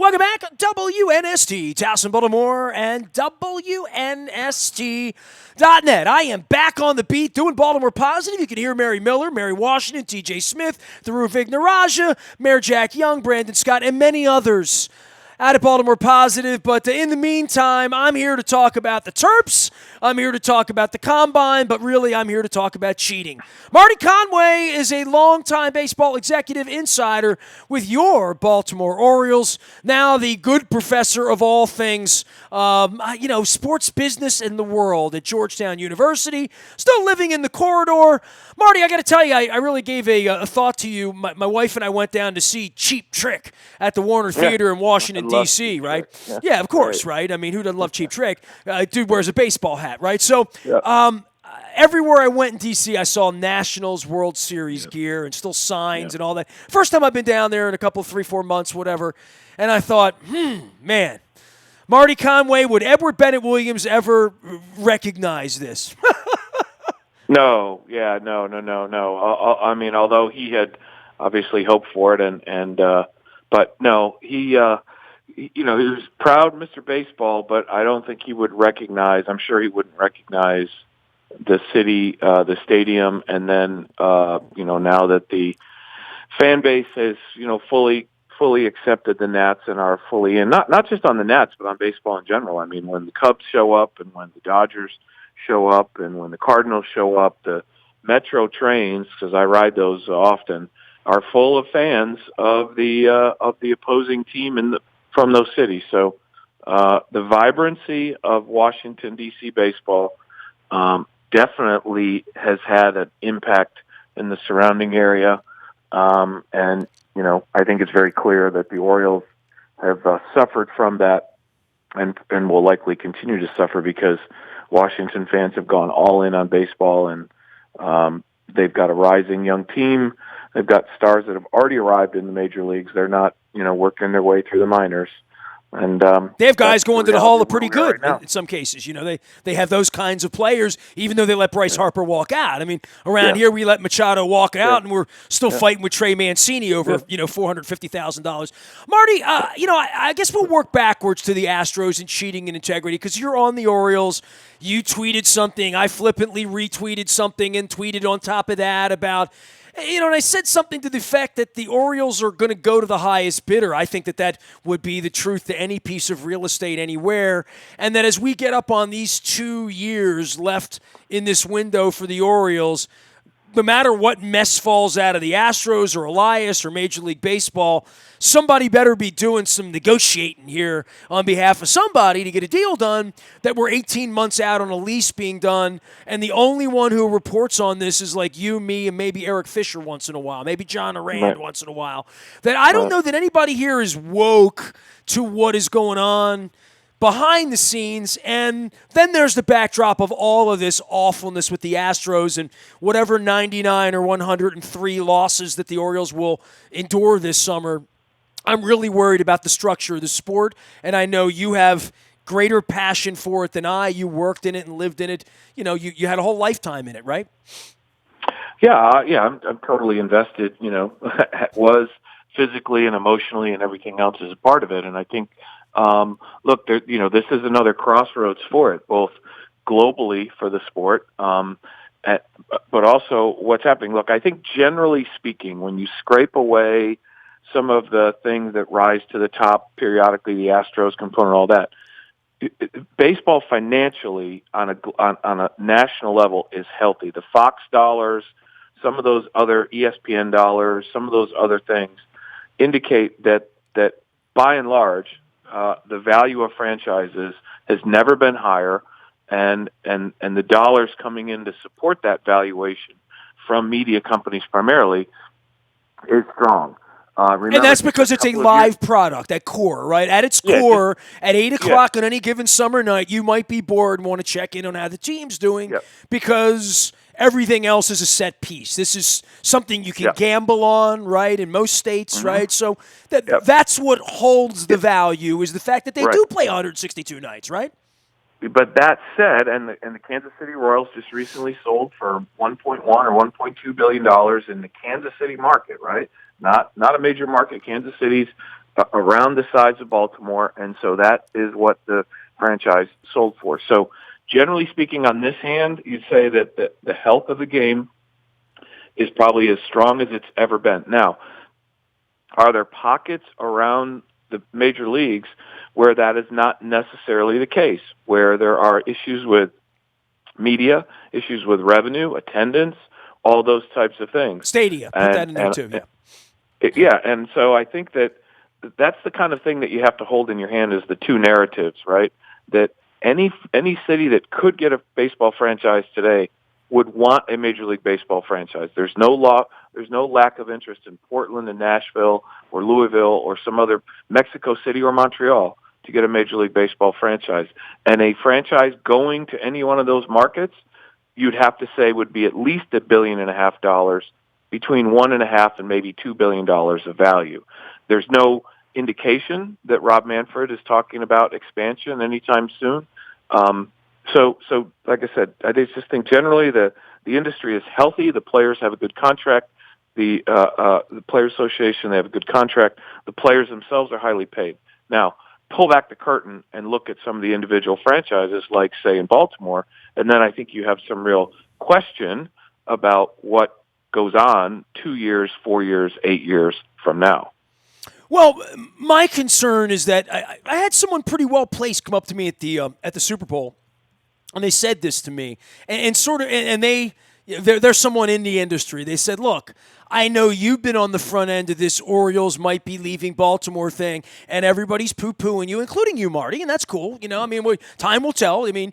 Welcome back, WNST, Towson, Baltimore, and WNST.net. I am back on the beat doing Baltimore Positive. You can hear Mary Miller, Mary Washington, TJ Smith, Dhruv Vignaraja, Mayor Jack Young, Brandon Scott, and many others out of Baltimore Positive. But in the meantime, I'm here to talk about the Terps. I'm here to talk about the Combine, but really I'm here to talk about cheating. Marty Conway is a longtime baseball executive insider with your Baltimore Orioles, now the good professor of all things, sports business in the world at Georgetown University, still living in the corridor. Marty, I got to tell you, I really gave a thought to you. My wife and I went down to see Cheap Trick at the Warner Theater in Washington, D.C., right? Yeah, of course, right? I mean, who doesn't love Cheap Trick? Dude wears a baseball hat, right? So everywhere I went in D.C., I saw Nationals World Series gear and still signs and all that. First time I've been down there in a couple, 3-4 months, whatever. And I thought, man, Marty Conway, would Edward Bennett Williams ever recognize this? No. I mean, although he had obviously hoped for it, but no, he was proud Mr. Baseball, but I don't think he would recognize. I'm sure he wouldn't recognize the city, the stadium, and then now that the fan base has fully accepted the Nats and are fully in, not just on the Nats, but on baseball in general. I mean, when the Cubs show up and when the Dodgers show up and when the Cardinals show up, the Metro trains, because I ride those often, are full of fans of the opposing team from those cities. So the vibrancy of Washington, D.C. baseball definitely has had an impact in the surrounding area. And I think it's very clear that the Orioles have suffered from that and will likely continue to suffer because Washington fans have gone all in on baseball, and they've got a rising young team. They've got stars that have already arrived in the major leagues. They're not, working their way through the minors. And they have guys going to the Hall of Pretty Good in some cases. They have those kinds of players, even though they let Bryce Harper walk out. I mean, around here we let Machado walk out, and we're still fighting with Trey Mancini over $450,000. Marty, I guess we'll work backwards to the Astros and cheating and integrity because you're on the Orioles. You tweeted something. I flippantly retweeted something and tweeted on top of that about. And I said something to the effect that the Orioles are going to go to the highest bidder. I think that would be the truth to any piece of real estate anywhere. And that as we get up on these 2 years left in this window for the Orioles, no matter what mess falls out of the Astros or Elias or Major League Baseball, somebody better be doing some negotiating here on behalf of somebody to get a deal done that we're 18 months out on a lease being done, and the only one who reports on this is like you, me, and maybe Eric Fisher once in a while, maybe John Arand once in a while. That I don't know that anybody here is woke to what is going on behind the scenes, and then there's the backdrop of all of this awfulness with the Astros and whatever 99 or 103 losses that the Orioles will endure this summer. I'm really worried about the structure of the sport, and I know you have greater passion for it than I. You worked in it and lived in it. You had a whole lifetime in it, right? Yeah, I'm totally invested, was physically and emotionally and everything else is a part of it, and I think look, this is another crossroads for it, both globally for the sport, but also what's happening. Look, I think generally speaking, when you scrape away some of the things that rise to the top periodically, the Astros component, all that, baseball financially on a national level is healthy. The Fox dollars, some of those other ESPN dollars, some of those other things indicate that by and large, the value of franchises has never been higher, and the dollars coming in to support that valuation from media companies primarily is strong. And that's because it's a live product at core, right? At its core, at 8 o'clock on any given summer night, you might be bored and want to check in on how the team's doing because everything else is a set piece. This is something you can gamble on, right, in most states, right? So that's what holds the value is the fact that they do play 162 nights, right? But that said, and the Kansas City Royals just recently sold for $1.1 or $1.2 billion in the Kansas City market, right? Not a major market. Kansas City's around the size of Baltimore, and so that is what the franchise sold for. So generally speaking, on this hand, you'd say that the health of the game is probably as strong as it's ever been. Now, are there pockets around the major leagues where that is not necessarily the case, where there are issues with media, issues with revenue, attendance, all those types of things? Stadia, put that in there too. Yeah, and so I think that's the kind of thing that you have to hold in your hand, is the two narratives, right? That any city that could get a baseball franchise today would want a Major League Baseball franchise. There's no lack of interest in Portland and Nashville or Louisville or some other Mexico City or Montreal to get a Major League Baseball franchise. And a franchise going to any one of those markets, you'd have to say would be at least $1.5 billion, between $1.5 and maybe $2 billion of value. There's no indication that Rob Manfred is talking about expansion anytime soon. So like I said, I just think generally the industry is healthy. The players have a good contract. The Players Association, they have a good contract. The players themselves are highly paid. Now, pull back the curtain and look at some of the individual franchises, like, say, in Baltimore, and then I think you have some real question about what goes on 2 years, 4 years, 8 years from now. Well, my concern is that I had someone pretty well placed come up to me at the Super Bowl, and they said this to me, and they're someone in the industry. They said, "Look, I know you've been on the front end of this Orioles might be leaving Baltimore thing, and everybody's poo-pooing you, including you, Marty, and that's cool. I mean, time will tell. I mean,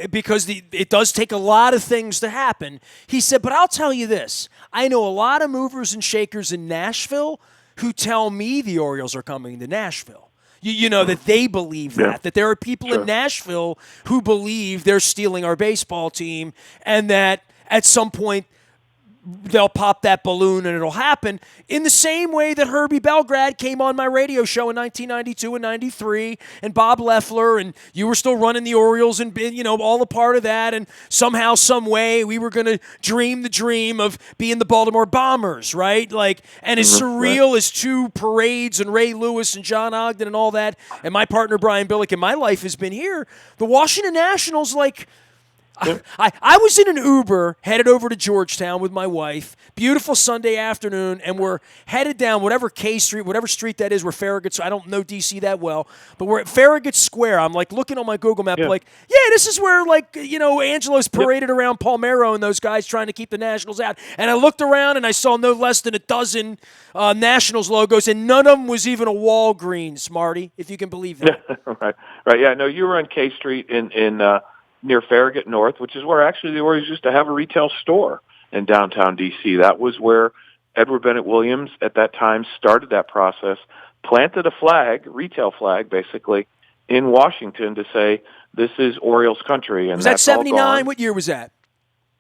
because it does take a lot of things to happen." He said, "But I'll tell you this. I know a lot of movers and shakers in Nashville who tell me the Orioles are coming to Nashville. You know, that they believe that there are people in Nashville who believe they're stealing our baseball team, and that at some point they'll pop that balloon and it'll happen, in the same way that Herbie Belgrad came on my radio show in 1992 and 93, and Bob Loeffler, and you were still running the Orioles and been, all a part of that, and somehow, some way, we were going to dream the dream of being the Baltimore Bombers, right? Like, and as surreal as two parades and Ray Lewis and John Ogden and all that, and my partner Brian Billick and my life has been here, the Washington Nationals, like, I was in an Uber headed over to Georgetown with my wife, beautiful Sunday afternoon, and we're headed down whatever K Street, whatever street that is where Farragut's, I don't know D.C. that well, but we're at Farragut Square. I'm like looking on my Google map, like, this is where, like, Angelo's paraded around Palmero and those guys trying to keep the Nationals out. And I looked around and I saw no less than a dozen Nationals logos, and none of them was even a Walgreens, Marty, if you can believe that. Right. Yeah, no, you were on K Street in near Farragut North, which is where actually the Orioles used to have a retail store in downtown D.C. That was where Edward Bennett Williams at that time started that process, planted a flag, retail flag basically, in Washington to say, this is Orioles country. And was that 79? What year was that?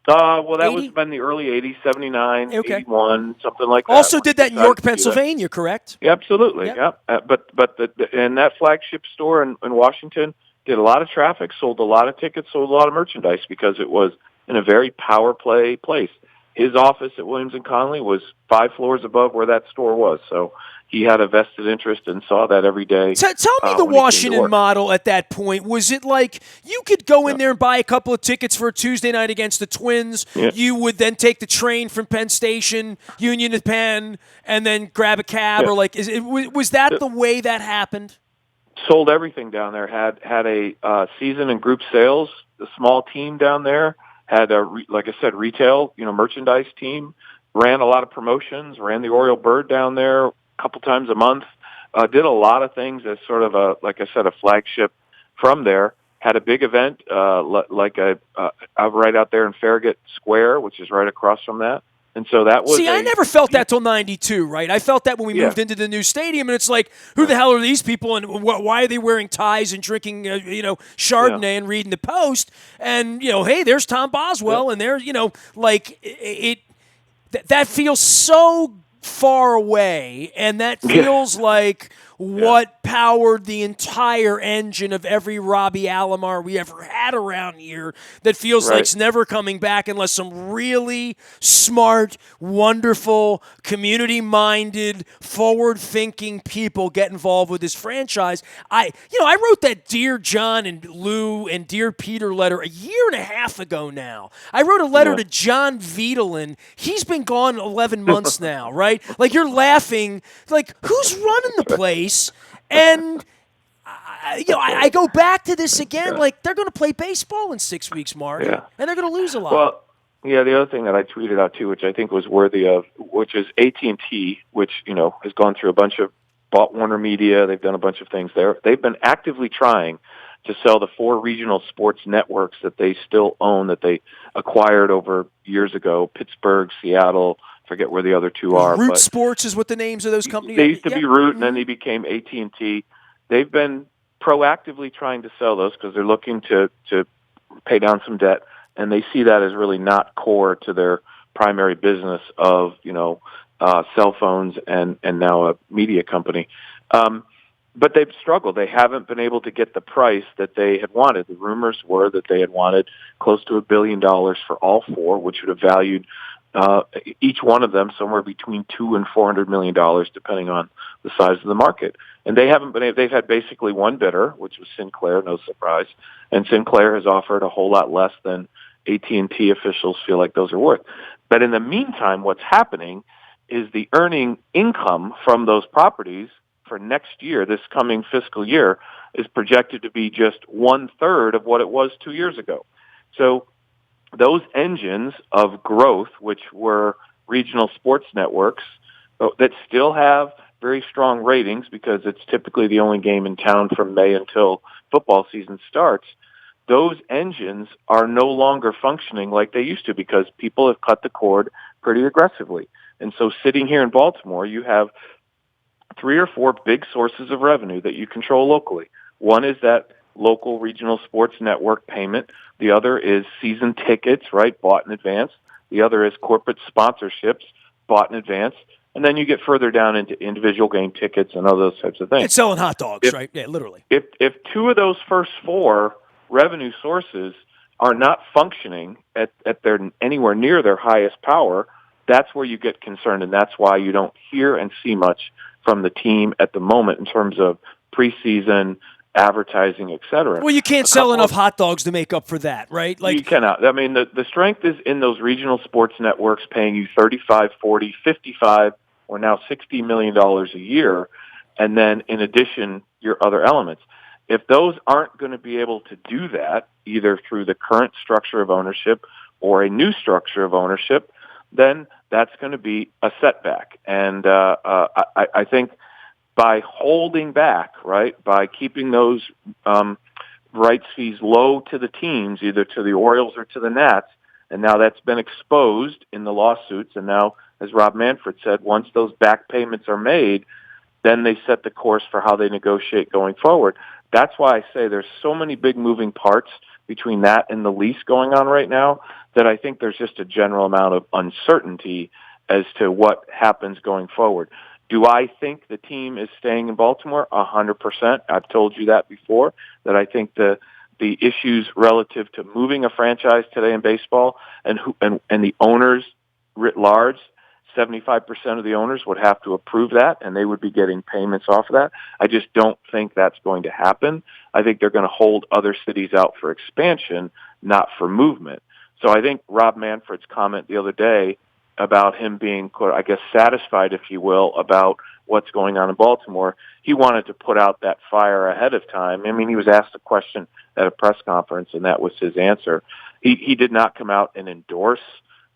Well, that 80? was in the early 80s, 79, okay. 81, something like that. Also did that in York, Pennsylvania, correct? Yeah, absolutely, yeah. But that flagship store in Washington did a lot of traffic, sold a lot of tickets, sold a lot of merchandise, because it was in a very power play place. His office at Williams & Connolly was 5 floors above where that store was, so he had a vested interest and saw that every day. Tell me the Washington model at that point. Was it like you could go in there and buy a couple of tickets for a Tuesday night against the Twins? Yeah. You would then take the train from Penn Station, Union to Penn, and then grab a cab? Or like, was that the way that happened? Sold everything down there. Had a season and group sales. A small team down there. Had like I said, retail, merchandise team. Ran a lot of promotions. Ran the Oriole Bird down there a couple times a month. Did a lot of things as sort of like I said, a flagship from there. Had a big event right out there in Farragut Square, which is right across from that. And so that was. See, I never felt that till '92, right? I felt that when we moved into the new stadium, and it's like, who the hell are these people, and why are they wearing ties and drinking, Chardonnay and reading the Post? And hey, there's Tom Boswell, and there's, like it. That feels so far away, and that feels like what powered the entire engine of every Robbie Alomar we ever had around here that feels like it's never coming back unless some really smart, wonderful, community-minded, forward-thinking people get involved with this franchise. I wrote that Dear John and Lou and Dear Peter letter a year and a half ago now. I wrote a letter to John Vitelin. He's been gone 11 months now, right? Like, you're laughing. Like, who's running the place? And I go back to this again. Like, they're going to play baseball in 6 weeks, Marty, and they're going to lose a lot. Well, yeah, the other thing that I tweeted out too, which I think was worthy of, which is AT&T, which has gone through a bunch of bought Warner Media. They've done a bunch of things there. They've been actively trying to sell the 4 regional sports networks that they still own, that they acquired over years ago: Pittsburgh, Seattle. Forget where the other 2 are. Root Sports is what the names of those companies are. They used to be Root, and then they became AT&T. They've been proactively trying to sell those because they're looking to pay down some debt, and they see that as really not core to their primary business of cell phones and now a media company. But they've struggled. They haven't been able to get the price that they had wanted. The rumors were that they had wanted close to $1 billion for all 4, which would have valued each one of them somewhere between $200 and $400 million, depending on the size of the market. And they haven't been able. They've had basically one bidder, which was Sinclair, no surprise. And Sinclair has offered a whole lot less than AT&T officials feel like those are worth. But in the meantime, what's happening is the earning income from those properties for next year, this coming fiscal year, is projected to be just 1/3 of what it was 2 years ago. So those engines of growth, which were regional sports networks that still have very strong ratings because it's typically the only game in town from May until football season starts, those engines are no longer functioning like they used to because people have cut the cord pretty aggressively. And so sitting here in Baltimore, you have 3 or 4 big sources of revenue that you control locally. One is that local regional sports network payment. The other is season tickets, right, bought in advance. The other is corporate sponsorships, bought in advance. And then you get further down into individual game tickets and all those types of things. It's selling hot dogs, right? Yeah, literally. If 2 of those first 4 revenue sources are not functioning at their anywhere near their highest power, that's where you get concerned, and that's why you don't hear and see much from the team at the moment in terms of preseason advertising, et cetera. Well, you can't sell enough hot dogs to make up for that, right? Like, you cannot. I mean, the strength is in those regional sports networks paying you $35, $40, $55, or now $60 million a year, and then in addition, your other elements. If those aren't going to be able to do that, either through the current structure of ownership or a new structure of ownership, then that's going to be a setback. And I think by holding back, right, by keeping those rights fees low to the teams, either to the Orioles or to the Nats, and now that's been exposed in the lawsuits, and now, as Rob Manfred said, once those back payments are made, then they set the course for how they negotiate going forward. That's why I say there's so many big moving parts between that and the lease going on right now that I think there's just a general amount of uncertainty as to what happens going forward. Do I think the team is staying in Baltimore? 100%. I've told you that before, that I think the issues relative to moving a franchise today in baseball and the owners writ large, 75% of the owners would have to approve that, and they would be getting payments off of that. I just don't think that's going to happen. I think they're going to hold other cities out for expansion, not for movement. So I think Rob Manfred's comment the other day about him being, I guess, satisfied, if you will, about what's going on in Baltimore, he wanted to put out that fire ahead of time. I mean, he was asked a question at a press conference, and that was his answer. He did not come out and endorse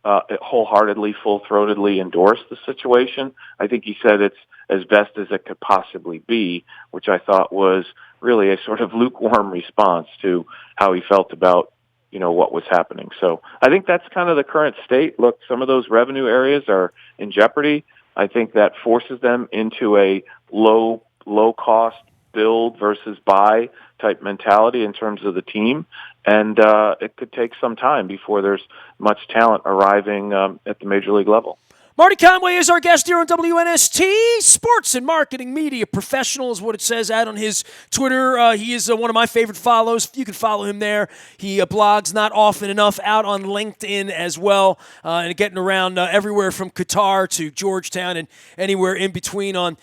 wholeheartedly, full-throatedly endorse the situation. I think he said it's as best as it could possibly be, which I thought was really a sort of lukewarm response to how he felt about, what was happening. So I think that's kind of the current state. Look, some of those revenue areas are in jeopardy. I think that forces them into a low-cost build versus buy type mentality in terms of the team. And it could take some time before there's much talent arriving at the major league level. Marty Conway is our guest here on WNST. Sports and marketing media professional is what it says out on his Twitter. He is one of my favorite follows. You can follow him there. He blogs not often enough out on LinkedIn as well, and getting around everywhere from Qatar to Georgetown and anywhere in between on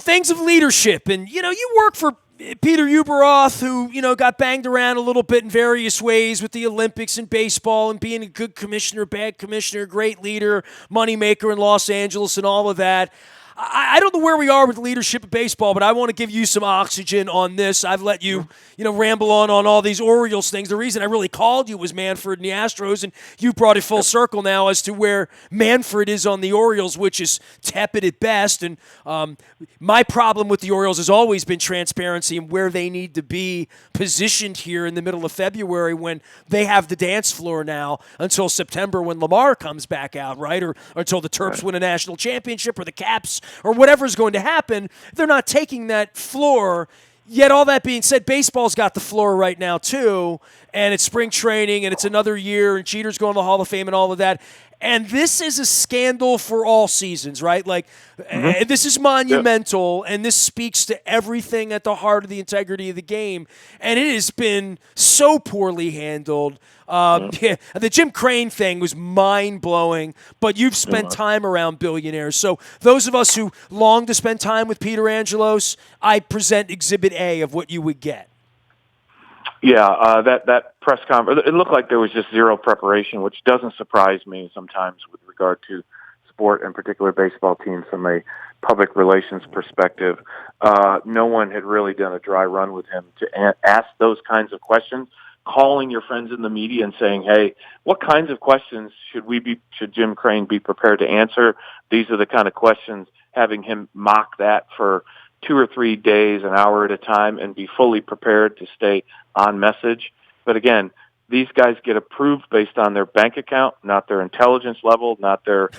things of leadership. And, you work for Peter Uberoth, who, got banged around a little bit in various ways with the Olympics and baseball and being a good commissioner, bad commissioner, great leader, moneymaker in Los Angeles and all of that. I don't know where we are with leadership of baseball, but I want to give you some oxygen on this. I've let you, ramble on all these Orioles things. The reason I really called you was Manfred and the Astros, and you brought it full circle now as to where Manfred is on the Orioles, which is tepid at best. And my problem with the Orioles has always been transparency and where they need to be positioned here in the middle of February when they have the dance floor now until September when Lamar comes back out, right? Or until the Terps win a national championship or the Caps or whatever's going to happen. They're not taking that floor. Yet all that being said, baseball's got the floor right now too, and it's spring training, and it's another year, and Jeter's going to the Hall of Fame and all of that. And this is a scandal for all seasons, right? Like, this is monumental, and this speaks to everything at the heart of the integrity of the game. And it has been so poorly handled. The Jim Crane thing was mind-blowing, but you've spent time around billionaires. So those of us who long to spend time with Peter Angelos, I present Exhibit A of what you would get. Yeah, that press conference, it looked like there was just zero preparation, which doesn't surprise me sometimes with regard to sport, in particular baseball teams, from a public relations perspective. No one had really done a dry run with him to ask those kinds of questions, calling your friends in the media and saying, hey, what kinds of questions should Jim Crane be prepared to answer? These are the kind of questions, having him mock that for 2 or 3 days, an hour at a time, and be fully prepared to stay on message. But again, these guys get approved based on their bank account, not their intelligence level, not their,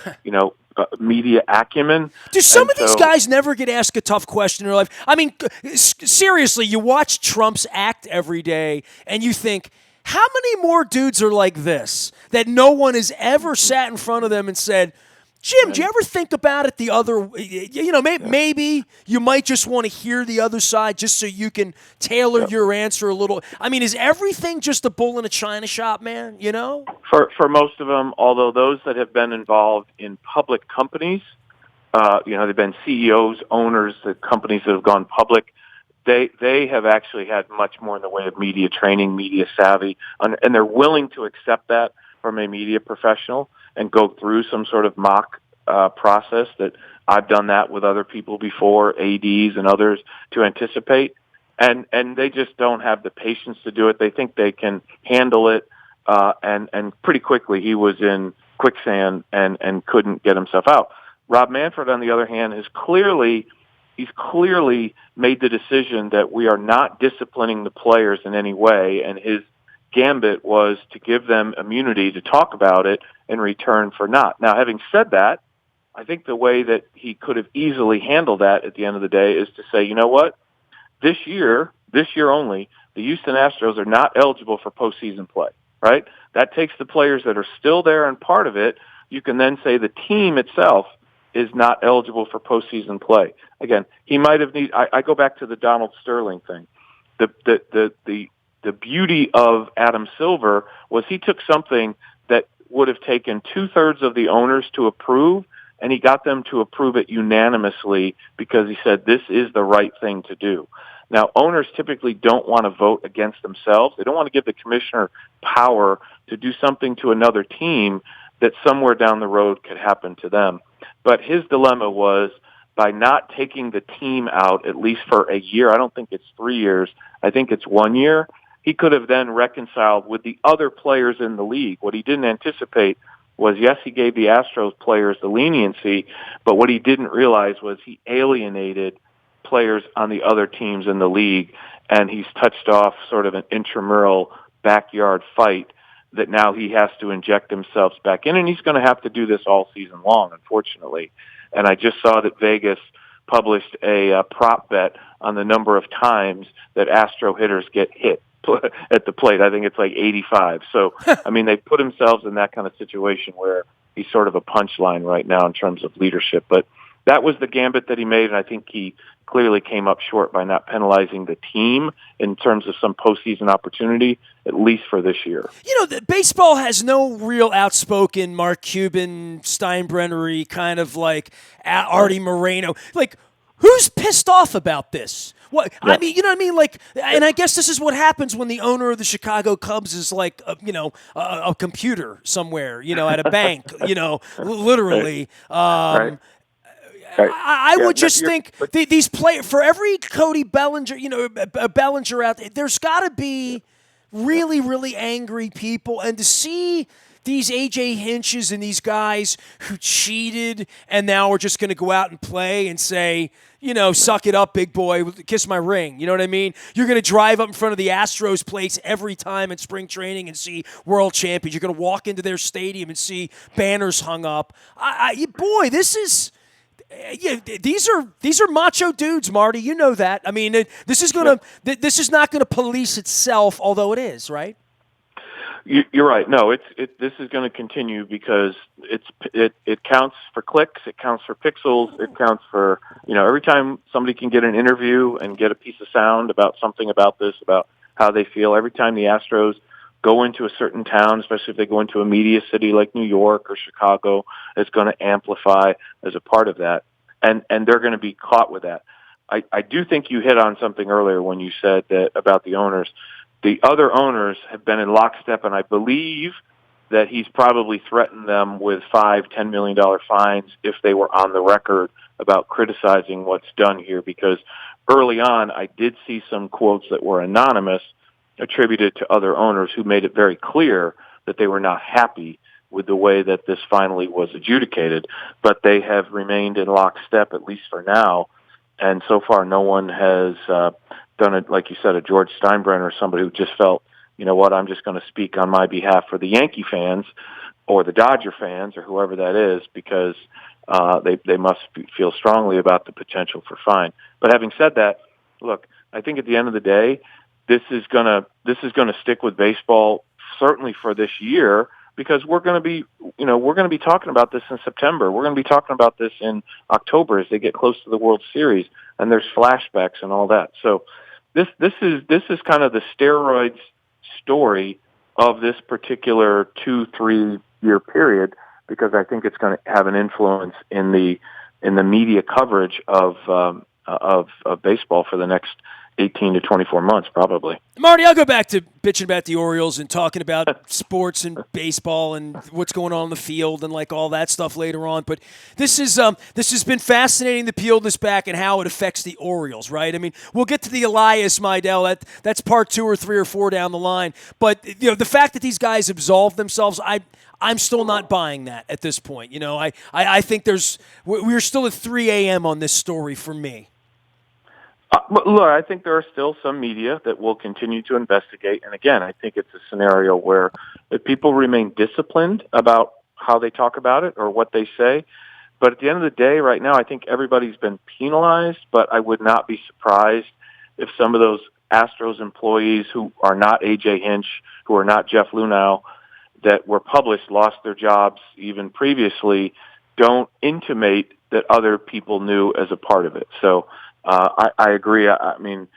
media acumen. Do some of these guys never get asked a tough question in their life? I mean, seriously, you watch Trump's act every day, and you think, how many more dudes are like this that no one has ever sat in front of them and said, Jim, do you ever think about it the other way? Maybe you might just want to hear the other side just so you can tailor your answer a little. I mean, is everything just a bull in a china shop, man, For most of them, although those that have been involved in public companies, they've been CEOs, owners, the companies that have gone public, they have actually had much more in the way of media training, media savvy, and they're willing to accept that from a media professional and go through some sort of mock process. That I've done that with other people before, ADs and others, to anticipate. And they just don't have the patience to do it. They think they can handle it, and pretty quickly he was in quicksand and couldn't get himself out. Rob Manfred, on the other hand, he's clearly made the decision that we are not disciplining the players in any way, and his gambit was to give them immunity to talk about it in return for not. Now, having said that, I think the way that he could have easily handled that at the end of the day is to say, you know what, this year only, the Houston Astros are not eligible for postseason play, right? That takes the players that are still there and part of it. You can then say the team itself is not eligible for postseason play. Again, he might have I go back to the Donald Sterling thing. The beauty of Adam Silver was he took something that would have taken 2/3 of the owners to approve, and he got them to approve it unanimously because he said this is the right thing to do. Now, owners typically don't want to vote against themselves. They don't want to give the commissioner power to do something to another team that somewhere down the road could happen to them. But his dilemma was, by not taking the team out, at least for a year, I don't think it's 3 years, I think it's 1 year, he could have then reconciled with the other players in the league. What he didn't anticipate was, yes, he gave the Astros players the leniency, but what he didn't realize was he alienated players on the other teams in the league, and he's touched off sort of an intramural backyard fight that now he has to inject himself back in, and he's going to have to do this all season long, unfortunately. And I just saw that Vegas published a prop bet on the number of times that Astro hitters get hit at the plate. I think it's like 85. So, I mean, they put themselves in that kind of situation where he's sort of a punchline right now in terms of leadership. But that was the gambit that he made, and I think he clearly came up short by not penalizing the team in terms of some postseason opportunity, at least for this year. Baseball has no real outspoken Mark Cuban, Steinbrenner-y kind of like Artie Moreno. Like, who's pissed off about this? What I mean, you know what I mean? Like, and I guess this is what happens when the owner of the Chicago Cubs is like, a computer somewhere, at a bank, literally. Right. I would just think these players, for every Cody Bellinger, Bellinger out there, there's got to be really, really angry people. And to see these A.J. Hinches and these guys who cheated and now are just going to go out and play and say, suck it up, big boy, kiss my ring. You know what I mean? You're going to drive up in front of the Astros place every time in spring training and see world champions. You're going to walk into their stadium and see banners hung up. This is... Yeah, these are macho dudes, Marty. You know that. I mean, this is not gonna police itself, although it is, right? You're right. No, this is going to continue because it counts for clicks, it counts for pixels, it counts for every time somebody can get an interview and get a piece of sound about something about this, about how they feel. Every time the Astros go into a certain town, especially if they go into a media city like New York or Chicago, it's going to amplify as a part of that. And they're going to be caught with that. I do think you hit on something earlier when you said that about the owners. The other owners have been in lockstep, and I believe that he's probably threatened them with $5-10 million fines if they were on the record about criticizing what's done here, because early on I did see some quotes that were anonymous attributed to other owners who made it very clear that they were not happy with the way that this finally was adjudicated, but they have remained in lockstep, at least for now. And so far, no one has done it, like you said, a George Steinbrenner or somebody who just felt, you know what, I'm just going to speak on my behalf for the Yankee fans or the Dodger fans or whoever that is, because they must feel strongly about the potential for fine. But having said that, look, I think at the end of the day, this is gonna stick with baseball certainly for this year, because we're going to be talking about this in September. We're going to be talking about this in October as they get close to the World Series, and there's flashbacks and all that. So this is kind of the steroids story of this particular 2-3 year period, because I think it's going to have an influence in the media coverage of baseball for the next 18 to 24 months, probably. Marty, I'll go back to bitching about the Orioles and talking about sports and baseball and what's going on the field and like all that stuff later on. But this has been fascinating, to peel this back and how it affects the Orioles, right? I mean, we'll get to the Elias Meidel. That's part 2 or 3 or 4 down the line. But the fact that these guys absolved themselves, I'm still not buying that at this point. I think we're still at 3 a.m. on this story for me. Look, I think there are still some media that will continue to investigate. And again, I think it's a scenario where if people remain disciplined about how they talk about it or what they say. But at the end of the day, right now, I think everybody's been penalized, but I would not be surprised if some of those Astros employees who are not A.J. Hinch, who are not Jeff Lunau, that were published, lost their jobs even previously, don't intimate that other people knew as a part of it. So I agree. I mean,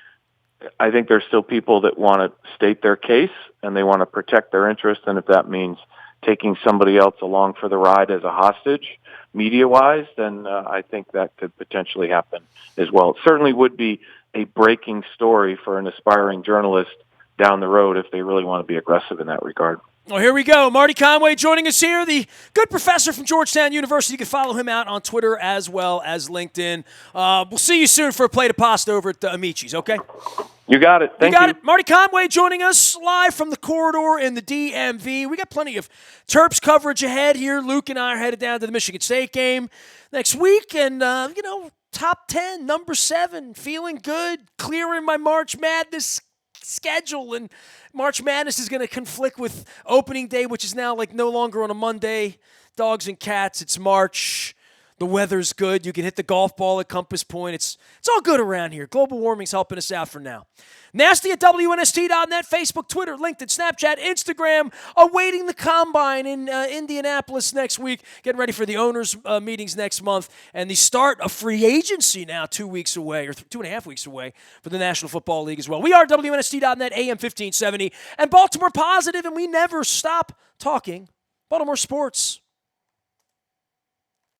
I think there's still people that want to state their case and they want to protect their interests. And if that means taking somebody else along for the ride as a hostage, media-wise, then I think that could potentially happen as well. It certainly would be a breaking story for an aspiring journalist down the road if they really want to be aggressive in that regard. Well, here we go. Marty Conway joining us here, the good professor from Georgetown University. You can follow him out on Twitter as well as LinkedIn. We'll see you soon for a plate of pasta over at Amici's, okay? You got it. Thank you. You got it. Marty Conway joining us live from the corridor in the DMV. We got plenty of Terps coverage ahead here. Luke and I are headed down to the Michigan State game next week. And, top 10, number 7, feeling good, clearing my March Madness schedule. And March Madness is going to conflict with opening day, which is now like no longer on a Monday. Dogs and cats, it's March The weather's good. You can hit the golf ball at Compass Point. It's all good around here. Global warming's helping us out for now. Nasty at WNST.net, Facebook, Twitter, LinkedIn, Snapchat, Instagram. Awaiting the Combine in Indianapolis next week. Getting ready for the owners' meetings next month. And the start of free agency now 2 weeks away, or 2.5 weeks away for the National Football League as well. We are WNST.net, AM 1570, and Baltimore Positive, and we never stop talking Baltimore sports.